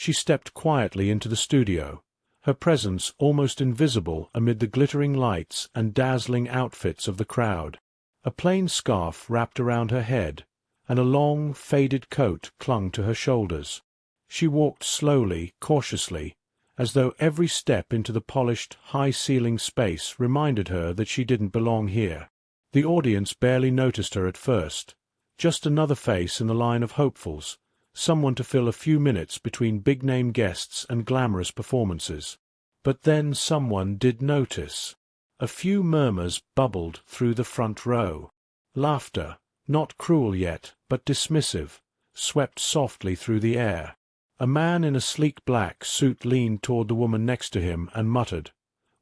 She stepped quietly into the studio, her presence almost invisible amid the glittering lights and dazzling outfits of the crowd. A plain scarf wrapped around her head, and a long, faded coat clung to her shoulders. She walked slowly, cautiously, as though every step into the polished, high-ceiling space reminded her that she didn't belong here. The audience barely noticed her at first, just another face in the line of hopefuls, someone to fill a few minutes between big-name guests and glamorous performances. But then someone did notice. A few murmurs bubbled through the front row. Laughter, not cruel yet, but dismissive, swept softly through the air. A man in a sleek black suit leaned toward the woman next to him and muttered,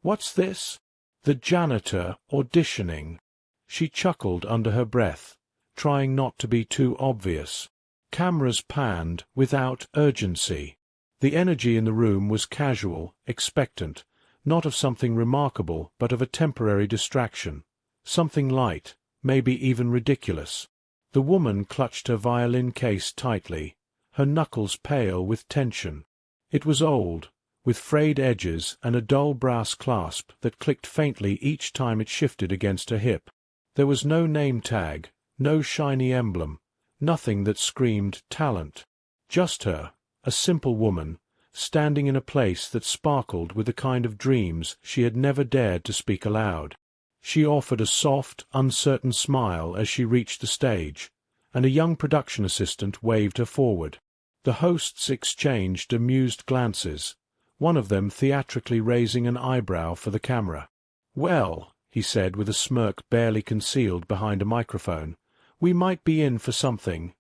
"What's this?" "The janitor auditioning." She chuckled under her breath, trying not to be too obvious. Cameras panned without urgency. The energy in the room was casual, expectant, not of something remarkable but of a temporary distraction, something light, maybe even ridiculous. The woman clutched her violin case tightly, her knuckles pale with tension. It was old, with frayed edges and a dull brass clasp that clicked faintly each time it shifted against her hip. There was no name tag, no shiny emblem, nothing that screamed talent. Just her, a simple woman, standing in a place that sparkled with the kind of dreams she had never dared to speak aloud. She offered a soft, uncertain smile as she reached the stage, and a young production assistant waved her forward. The hosts exchanged amused glances, one of them theatrically raising an eyebrow for the camera. "Well," he said with a smirk barely concealed behind a microphone, "we might be in for something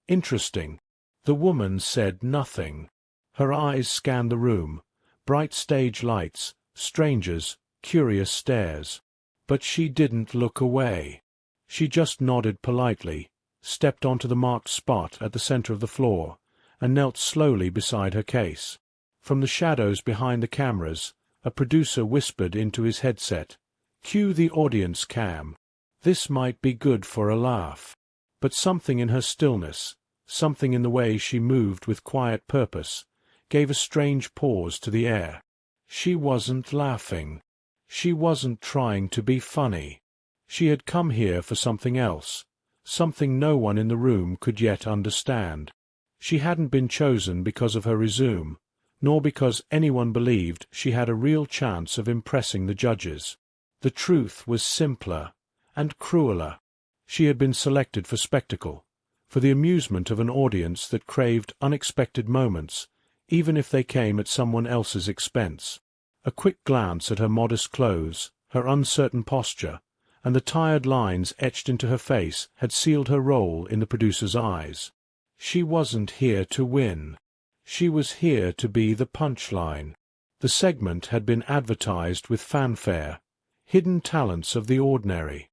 interesting." The woman said nothing. Her eyes scanned the room, bright stage lights, strangers, curious stares. But she didn't look away. She just nodded politely, stepped onto the marked spot at the center of the floor, and knelt slowly beside her case. From the shadows behind the cameras, a producer whispered into his headset, "Cue the audience cam." This might be good for a laugh. But something in her stillness, something in the way she moved with quiet purpose, gave a strange pause to the air. She wasn't laughing. She wasn't trying to be funny. She had come here for something else, something no one in the room could yet understand. She hadn't been chosen because of her resume, nor because anyone believed she had a real chance of impressing the judges. The truth was simpler and crueler. She had been selected for spectacle, for the amusement of an audience that craved unexpected moments, even if they came at someone else's expense. A quick glance at her modest clothes, her uncertain posture, and the tired lines etched into her face had sealed her role in the producer's eyes. She wasn't here to win. She was here to be the punchline. The segment had been advertised with fanfare, hidden talents of the ordinary.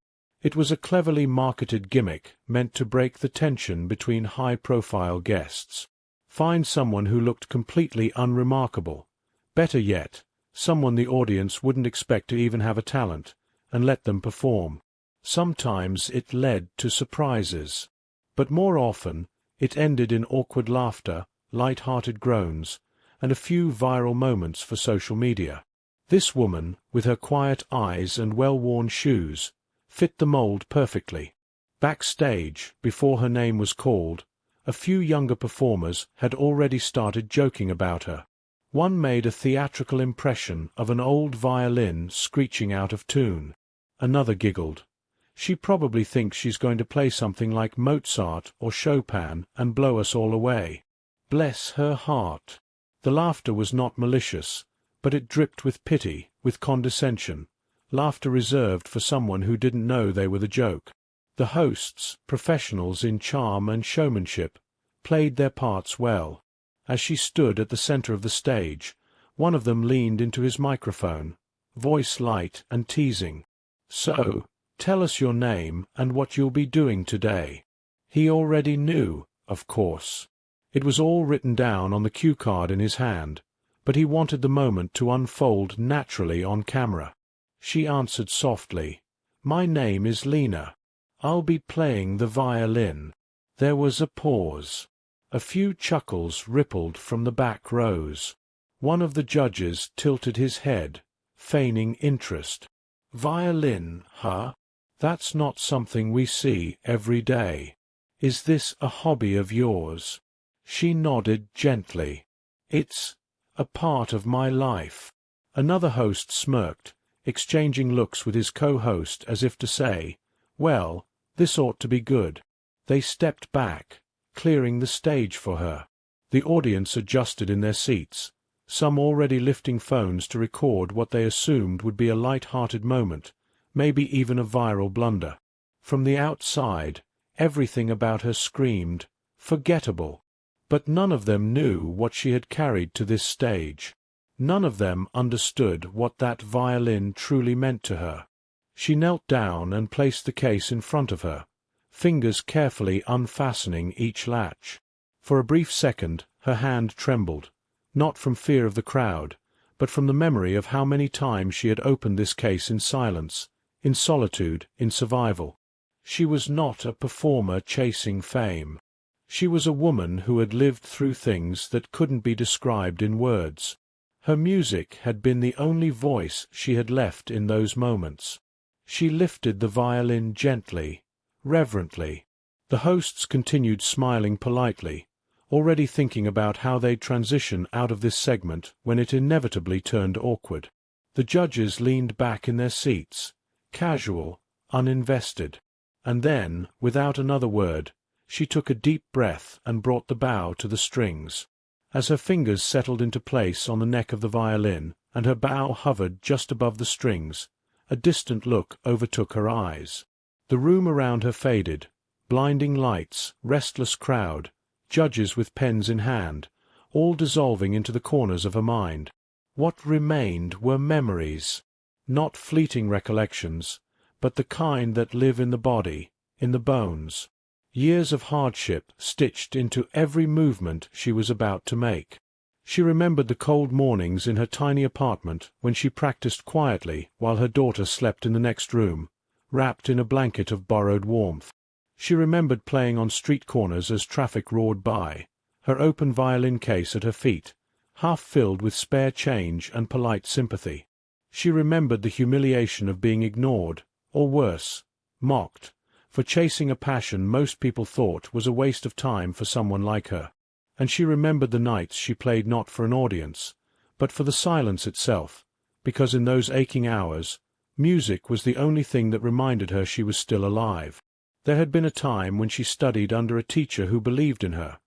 It was a cleverly marketed gimmick meant to break the tension between high-profile guests. Find someone who looked completely unremarkable. Better yet, someone the audience wouldn't expect to even have a talent, and let them perform. Sometimes it led to surprises. But more often, it ended in awkward laughter, light-hearted groans, and a few viral moments for social media. This woman, with her quiet eyes and well-worn shoes, fit the mold perfectly. Backstage, before her name was called, a few younger performers had already started joking about her. One made a theatrical impression of an old violin screeching out of tune. Another giggled. "She probably thinks she's going to play something like Mozart or Chopin and blow us all away." Bless her heart. The laughter was not malicious, but it dripped with pity, with condescension, laughter reserved for someone who didn't know they were the joke. The hosts, professionals in charm and showmanship, played their parts well. As she stood at the center of the stage, one of them leaned into his microphone, voice light and teasing. "So, tell us your name and what you'll be doing today." He already knew, of course. It was all written down on the cue card in his hand, but he wanted the moment to unfold naturally on camera. She answered softly, "My name is Lena. I'll be playing the violin." There was a pause. A few chuckles rippled from the back rows. One of the judges tilted his head, feigning interest. "Violin, huh? That's not something we see every day. Is this a hobby of yours?" She nodded gently. "It's a part of my life." Another host smirked, exchanging looks with his co-host as if to say, "Well, this ought to be good." They stepped back, clearing the stage for her. The audience adjusted in their seats, some already lifting phones to record what they assumed would be a light-hearted moment, maybe even a viral blunder. From the outside, everything about her screamed, "Forgettable." But none of them knew what she had carried to this stage. None of them understood what that violin truly meant to her. She knelt down and placed the case in front of her, fingers carefully unfastening each latch. For a brief second her hand trembled, not from fear of the crowd, but from the memory of how many times she had opened this case in silence, in solitude, in survival. She was not a performer chasing fame. She was a woman who had lived through things that couldn't be described in words. Her music had been the only voice she had left in those moments. She lifted the violin gently, reverently. The hosts continued smiling politely, already thinking about how they'd transition out of this segment when it inevitably turned awkward. The judges leaned back in their seats, casual, uninvested. And then, without another word, she took a deep breath and brought the bow to the strings. As her fingers settled into place on the neck of the violin and her bow hovered just above the strings, a distant look overtook her eyes. The room around her faded, blinding lights, restless crowd, judges with pens in hand, all dissolving into the corners of her mind. What remained were memories, not fleeting recollections, but the kind that live in the body, in the bones. Years of hardship stitched into every movement she was about to make. She remembered the cold mornings in her tiny apartment when she practiced quietly while her daughter slept in the next room, wrapped in a blanket of borrowed warmth. She remembered playing on street corners as traffic roared by, her open violin case at her feet, half filled with spare change and polite sympathy. She remembered the humiliation of being ignored, or worse, mocked, for chasing a passion most people thought was a waste of time for someone like her. And she remembered the nights she played not for an audience, but for the silence itself, because in those aching hours, music was the only thing that reminded her she was still alive. There had been a time when she studied under a teacher who believed in her,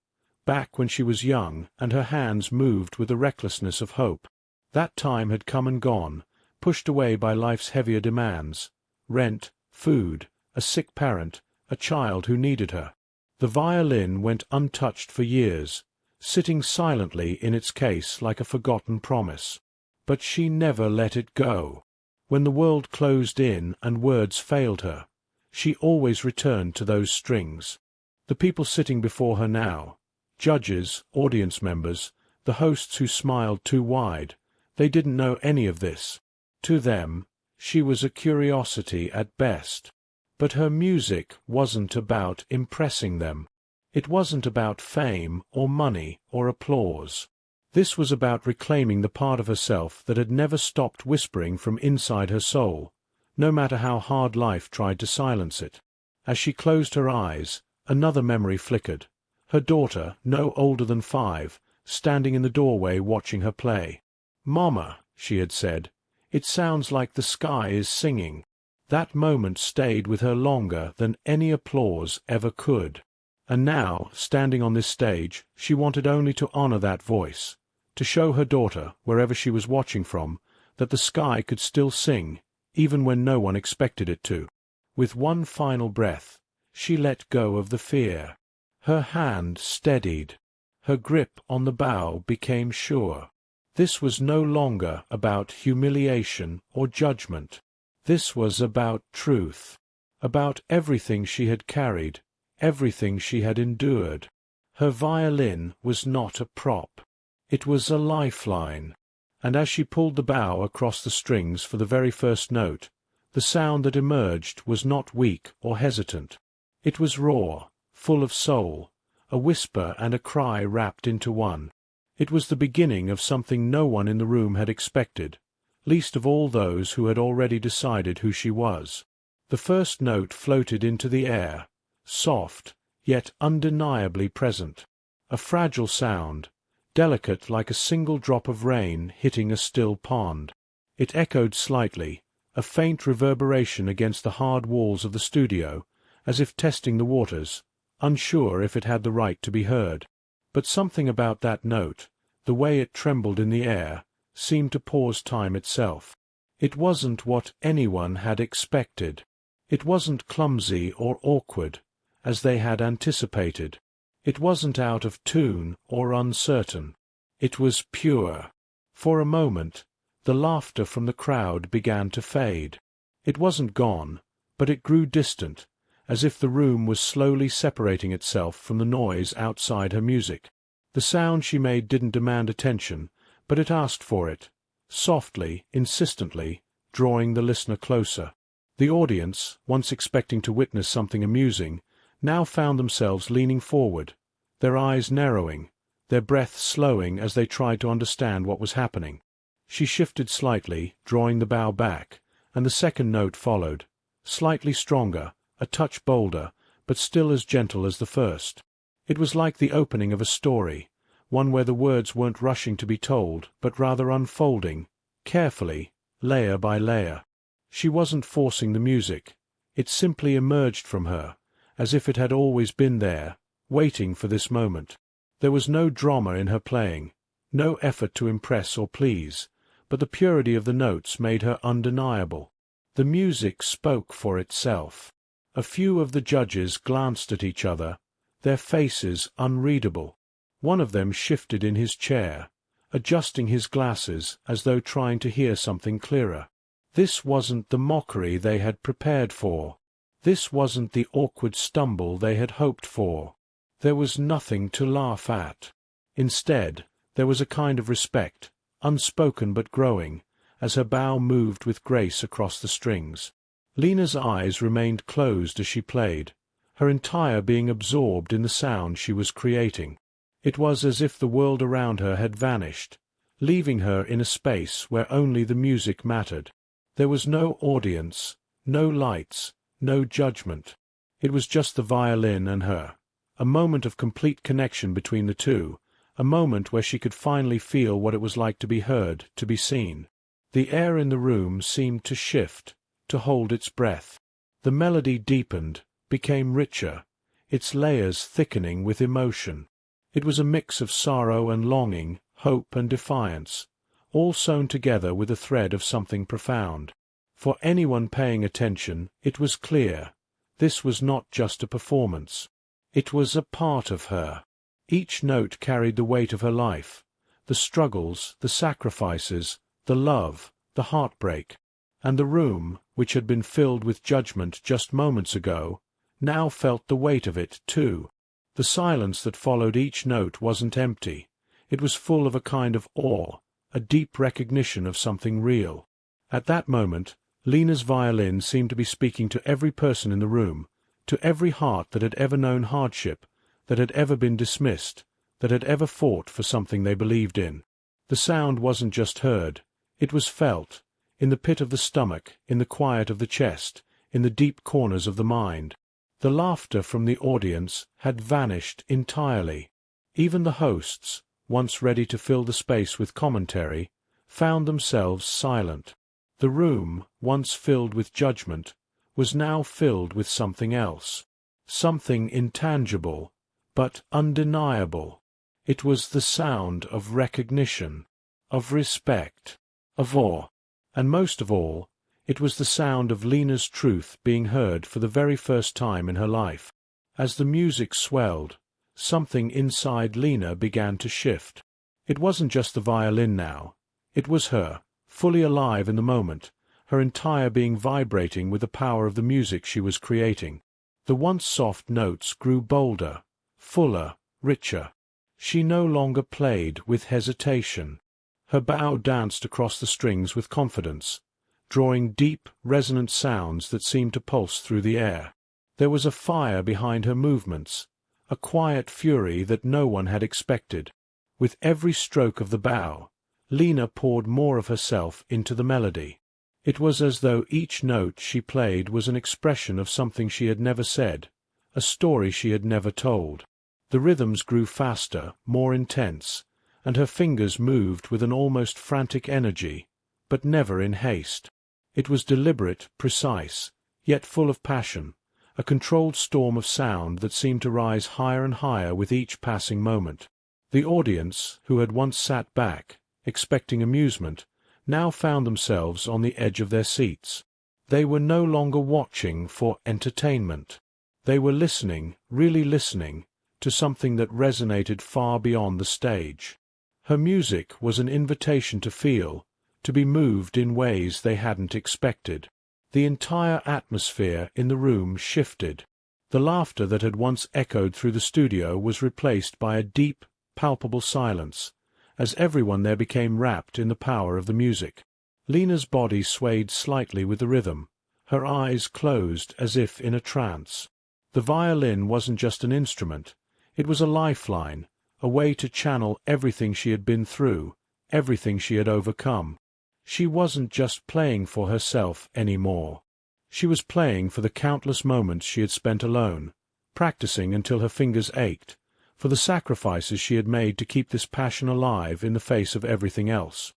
back when she was young and her hands moved with the recklessness of hope. That time had come and gone, pushed away by life's heavier demands, rent, food, a sick parent, a child who needed her. The violin went untouched for years, sitting silently in its case like a forgotten promise. But she never let it go. When the world closed in and words failed her, she always returned to those strings. The people sitting before her now, judges, audience members, the hosts who smiled too wide, they didn't know any of this. To them, she was a curiosity at best. But her music wasn't about impressing them. It wasn't about fame or money or applause. This was about reclaiming the part of herself that had never stopped whispering from inside her soul, no matter how hard life tried to silence it. As she closed her eyes, another memory flickered. Her daughter, no older than 5, standing in the doorway watching her play. "Mama," she had said, "it sounds like the sky is singing." That moment stayed with her longer than any applause ever could. And now, standing on this stage, she wanted only to honor that voice, to show her daughter, wherever she was watching from, that the sky could still sing, even when no one expected it to. With one final breath, she let go of the fear. Her hand steadied. Her grip on the bow became sure. This was no longer about humiliation or judgment. This was about truth, about everything she had carried, everything she had endured. Her violin was not a prop. It was a lifeline. And as she pulled the bow across the strings for the very first note, the sound that emerged was not weak or hesitant. It was raw, full of soul, a whisper and a cry wrapped into one. It was the beginning of something no one in the room had expected, least of all those who had already decided who she was. The first note floated into the air, soft, yet undeniably present. A fragile sound, delicate like a single drop of rain hitting a still pond. It echoed slightly, a faint reverberation against the hard walls of the studio, as if testing the waters, unsure if it had the right to be heard. But something about that note, the way it trembled in the air, seemed to pause time itself. It wasn't what anyone had expected. It wasn't clumsy or awkward, as they had anticipated. It wasn't out of tune or uncertain. It was pure. For a moment, the laughter from the crowd began to fade. It wasn't gone, but it grew distant, as if the room was slowly separating itself from the noise outside her music. The sound she made didn't demand attention, but it asked for it, softly, insistently, drawing the listener closer. The audience, once expecting to witness something amusing, now found themselves leaning forward, their eyes narrowing, their breath slowing as they tried to understand what was happening. She shifted slightly, drawing the bow back, and the second note followed, slightly stronger, a touch bolder, but still as gentle as the first. It was like the opening of a story, one where the words weren't rushing to be told, but rather unfolding, carefully, layer by layer. She wasn't forcing the music. It simply emerged from her, as if it had always been there, waiting for this moment. There was no drama in her playing, no effort to impress or please, but the purity of the notes made her undeniable. The music spoke for itself. A few of the judges glanced at each other, their faces unreadable. One of them shifted in his chair, adjusting his glasses as though trying to hear something clearer. This wasn't the mockery they had prepared for. This wasn't the awkward stumble they had hoped for. There was nothing to laugh at. Instead, there was a kind of respect, unspoken but growing, as her bow moved with grace across the strings. Lena's eyes remained closed as she played, her entire being absorbed in the sound she was creating. It was as if the world around her had vanished, leaving her in a space where only the music mattered. There was no audience, no lights, no judgment. It was just the violin and her, a moment of complete connection between the two, a moment where she could finally feel what it was like to be heard, to be seen. The air in the room seemed to shift, to hold its breath. The melody deepened, became richer, its layers thickening with emotion. It was a mix of sorrow and longing, hope and defiance, all sewn together with a thread of something profound. For anyone paying attention, it was clear. This was not just a performance. It was a part of her. Each note carried the weight of her life, the struggles, the sacrifices, the love, the heartbreak. And the room, which had been filled with judgment just moments ago, now felt the weight of it too. The silence that followed each note wasn't empty. It was full of a kind of awe, a deep recognition of something real. At that moment, Lena's violin seemed to be speaking to every person in the room, to every heart that had ever known hardship, that had ever been dismissed, that had ever fought for something they believed in. The sound wasn't just heard, it was felt, in the pit of the stomach, in the quiet of the chest, in the deep corners of the mind. The laughter from the audience had vanished entirely. Even the hosts, once ready to fill the space with commentary, found themselves silent. The room, once filled with judgment, was now filled with something else, something intangible, but undeniable. It was the sound of recognition, of respect, of awe, and most of all, it was the sound of Lena's truth being heard for the very first time in her life. As the music swelled, something inside Lena began to shift. It wasn't just the violin now. It was her, fully alive in the moment, her entire being vibrating with the power of the music she was creating. The once soft notes grew bolder, fuller, richer. She no longer played with hesitation. Her bow danced across the strings with confidence, drawing deep, resonant sounds that seemed to pulse through the air. There was a fire behind her movements, a quiet fury that no one had expected. With every stroke of the bow, Lena poured more of herself into the melody. It was as though each note she played was an expression of something she had never said, a story she had never told. The rhythms grew faster, more intense, and her fingers moved with an almost frantic energy, but never in haste. It was deliberate, precise, yet full of passion, a controlled storm of sound that seemed to rise higher and higher with each passing moment. The audience, who had once sat back, expecting amusement, now found themselves on the edge of their seats. They were no longer watching for entertainment. They were listening, really listening, to something that resonated far beyond the stage. Her music was an invitation to feel, to be moved in ways they hadn't expected. The entire atmosphere in the room shifted. The laughter that had once echoed through the studio was replaced by a deep, palpable silence, as everyone there became wrapped in the power of the music. Lena's body swayed slightly with the rhythm, her eyes closed as if in a trance. The violin wasn't just an instrument, it was a lifeline, a way to channel everything she had been through, everything she had overcome. She wasn't just playing for herself anymore. She was playing for the countless moments she had spent alone, practicing until her fingers ached, for the sacrifices she had made to keep this passion alive in the face of everything else.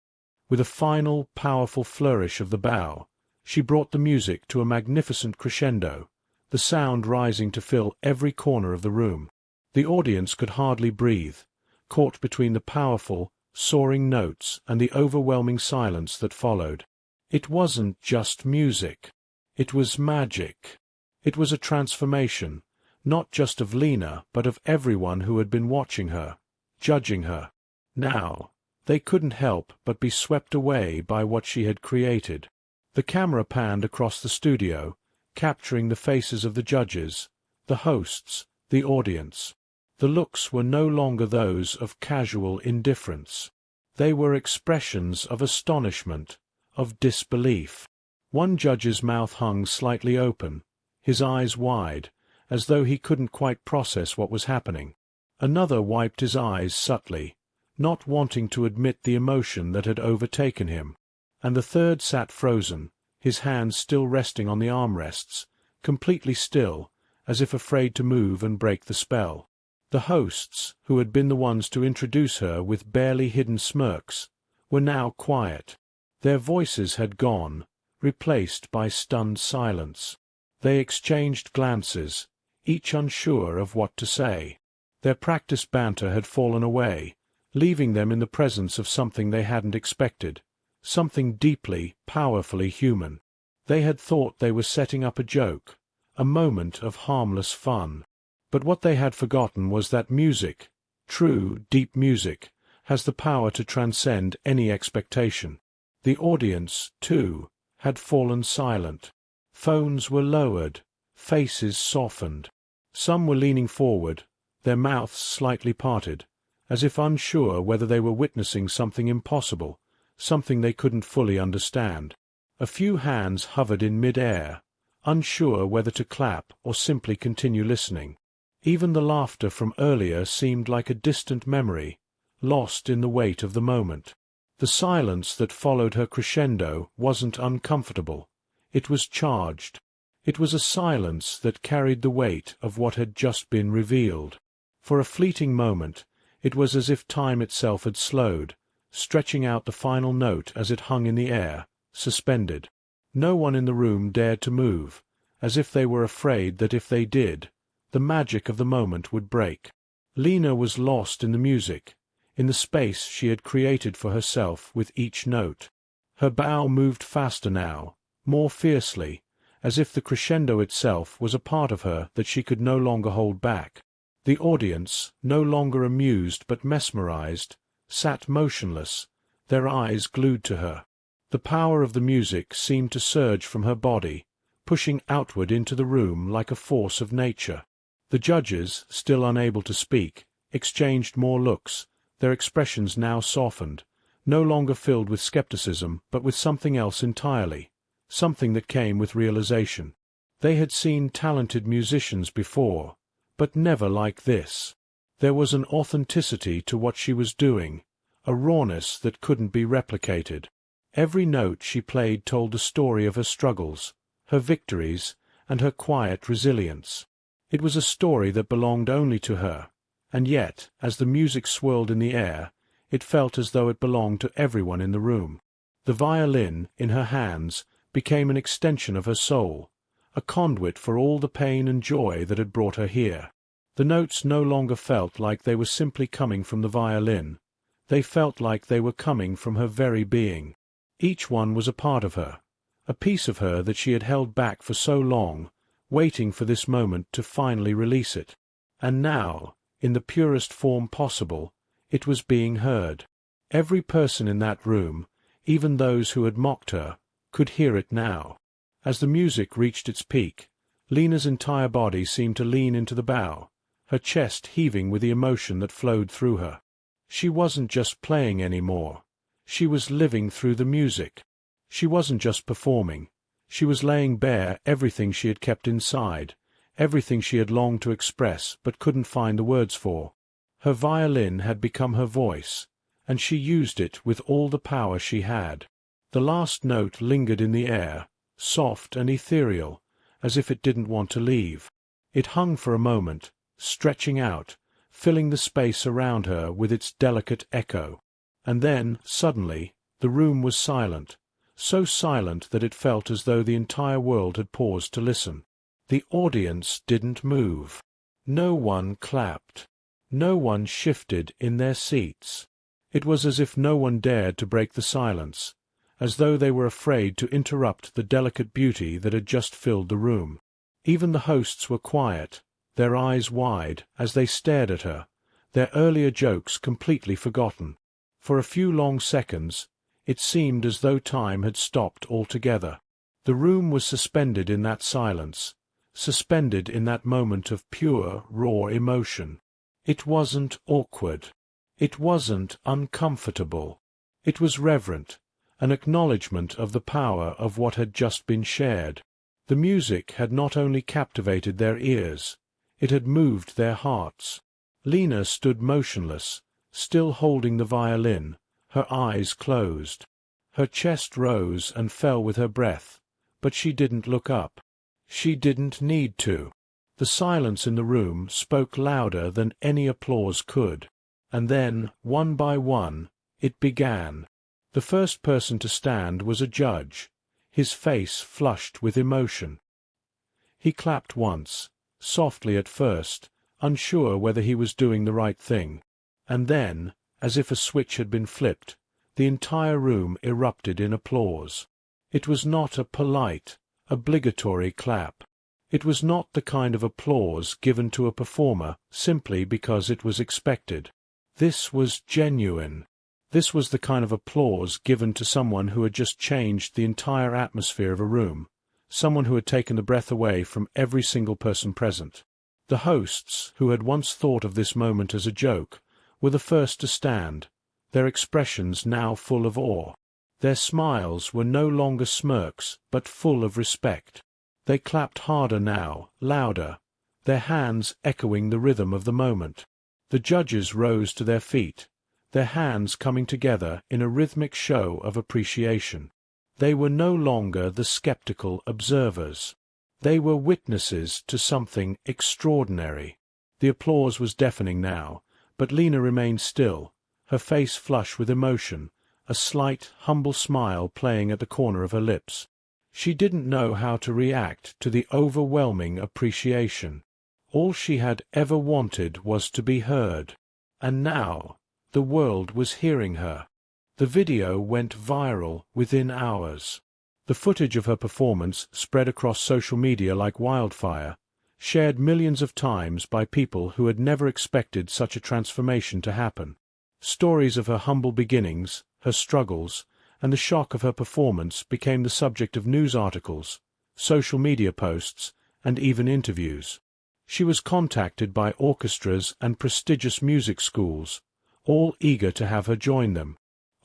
With a final, powerful flourish of the bow, she brought the music to a magnificent crescendo, the sound rising to fill every corner of the room. The audience could hardly breathe, caught between the powerful, soaring notes and the overwhelming silence that followed. It wasn't just music. It was magic. It was a transformation, not just of Lena, but of everyone who had been watching her, judging her. Now, they couldn't help but be swept away by what she had created. The camera panned across the studio, capturing the faces of the judges, the hosts, the audience. The looks were no longer those of casual indifference. They were expressions of astonishment, of disbelief. One judge's mouth hung slightly open, his eyes wide, as though he couldn't quite process what was happening. Another wiped his eyes subtly, not wanting to admit the emotion that had overtaken him. And the third sat frozen, his hands still resting on the armrests, completely still, as if afraid to move and break the spell. The hosts, who had been the ones to introduce her with barely hidden smirks, were now quiet. Their voices had gone, replaced by stunned silence. They exchanged glances, each unsure of what to say. Their practiced banter had fallen away, leaving them in the presence of something they hadn't expected, something deeply, powerfully human. They had thought they were setting up a joke, a moment of harmless fun. But what they had forgotten was that music, true, deep music, has the power to transcend any expectation. The audience, too, had fallen silent. Phones were lowered, faces softened. Some were leaning forward, their mouths slightly parted, as if unsure whether they were witnessing something impossible, something they couldn't fully understand. A few hands hovered in mid-air, unsure whether to clap or simply continue listening. Even the laughter from earlier seemed like a distant memory, lost in the weight of the moment. The silence that followed her crescendo wasn't uncomfortable. It was charged. It was a silence that carried the weight of what had just been revealed. For a fleeting moment, it was as if time itself had slowed, stretching out the final note as it hung in the air, suspended. No one in the room dared to move, as if they were afraid that if they did, the magic of the moment would break. Lena was lost in the music, in the space she had created for herself with each note. Her bow moved faster now, more fiercely, as if the crescendo itself was a part of her that she could no longer hold back. The audience, no longer amused but mesmerized, sat motionless, their eyes glued to her. The power of the music seemed to surge from her body, pushing outward into the room like a force of nature. The judges, still unable to speak, exchanged more looks, their expressions now softened, no longer filled with skepticism but with something else entirely, something that came with realization. They had seen talented musicians before, but never like this. There was an authenticity to what she was doing, a rawness that couldn't be replicated. Every note she played told the story of her struggles, her victories, and her quiet resilience. It was a story that belonged only to her, and yet, as the music swirled in the air, it felt as though it belonged to everyone in the room. The violin, in her hands, became an extension of her soul, a conduit for all the pain and joy that had brought her here. The notes no longer felt like they were simply coming from the violin. They felt like they were coming from her very being. Each one was a part of her, a piece of her that she had held back for so long, waiting for this moment to finally release it. And now, in the purest form possible, it was being heard. Every person in that room, even those who had mocked her, could hear it now. As the music reached its peak, Lena's entire body seemed to lean into the bow, her chest heaving with the emotion that flowed through her. She wasn't just playing anymore. She was living through the music. She wasn't just performing. She was laying bare everything she had kept inside, everything she had longed to express but couldn't find the words for. Her violin had become her voice, and she used it with all the power she had. The last note lingered in the air, soft and ethereal, as if it didn't want to leave. It hung for a moment, stretching out, filling the space around her with its delicate echo. And then, suddenly, the room was silent, so silent that it felt as though the entire world had paused to listen. The audience didn't move. No one clapped. No one shifted in their seats. It was as if no one dared to break the silence, as though they were afraid to interrupt the delicate beauty that had just filled the room. Even the hosts were quiet, their eyes wide as they stared at her, their earlier jokes completely forgotten. For a few long seconds, it seemed as though time had stopped altogether. The room was suspended in that silence, suspended in that moment of pure, raw emotion. It wasn't awkward. It wasn't uncomfortable. It was reverent, an acknowledgement of the power of what had just been shared. The music had not only captivated their ears, it had moved their hearts. Lena stood motionless, still holding the violin, her eyes closed. Her chest rose and fell with her breath, but she didn't look up. She didn't need to. The silence in the room spoke louder than any applause could. And then, one by one, it began. The first person to stand was a judge, his face flushed with emotion. He clapped once, softly at first, unsure whether he was doing the right thing. And then, as if a switch had been flipped, the entire room erupted in applause. It was not a polite, obligatory clap. It was not the kind of applause given to a performer simply because it was expected. This was genuine. This was the kind of applause given to someone who had just changed the entire atmosphere of a room, someone who had taken the breath away from every single person present. The hosts, who had once thought of this moment as a joke, were the first to stand, their expressions now full of awe. Their smiles were no longer smirks, but full of respect. They clapped harder now, louder, their hands echoing the rhythm of the moment. The judges rose to their feet, their hands coming together in a rhythmic show of appreciation. They were no longer the skeptical observers. They were witnesses to something extraordinary. The applause was deafening now, but Lena remained still, her face flushed with emotion, a slight, humble smile playing at the corner of her lips. She didn't know how to react to the overwhelming appreciation. All she had ever wanted was to be heard. And now, the world was hearing her. The video went viral within hours. The footage of her performance spread across social media like wildfire, shared millions of times by people who had never expected such a transformation to happen. Stories of her humble beginnings, her struggles, and the shock of her performance became the subject of news articles, social media posts, and even interviews. She was contacted by orchestras and prestigious music schools, all eager to have her join them.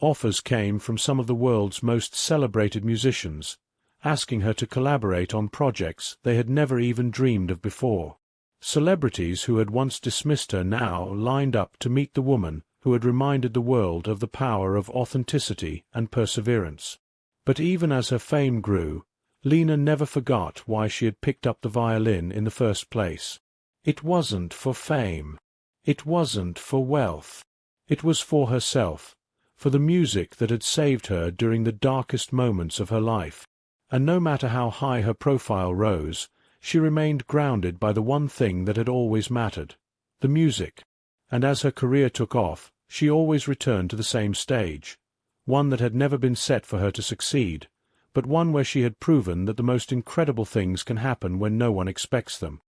Offers came from some of the world's most celebrated musicians, asking her to collaborate on projects they had never even dreamed of before. Celebrities who had once dismissed her now lined up to meet the woman who had reminded the world of the power of authenticity and perseverance. But even as her fame grew, Lena never forgot why she had picked up the violin in the first place. It wasn't for fame. It wasn't for wealth. It was for herself, for the music that had saved her during the darkest moments of her life. And no matter how high her profile rose, she remained grounded by the one thing that had always mattered, the music. And as her career took off, she always returned to the same stage, one that had never been set for her to succeed, but one where she had proven that the most incredible things can happen when no one expects them.